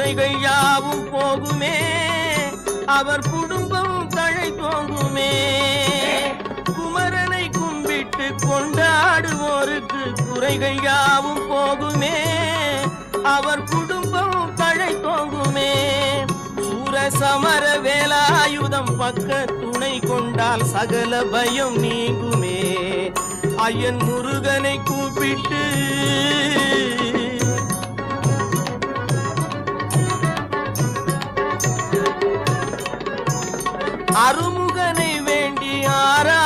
குறைகள் யாவும் போகுமே, அவர் குடும்பம் தழை தோங்குமே. குமரனை கும்பிட்டு கொண்டாடுவோருக்கு குறைகள் யாவும் போகுமே, அவர் குடும்பம் தழை தோங்குமே. சூரசமர வேலாயுதம் பக்க துணை கொண்டால் சகல பயம் நீங்குமே. ஐயன் முருகனை கூப்பிட்டு அருமுகனை வேண்டி ஆரா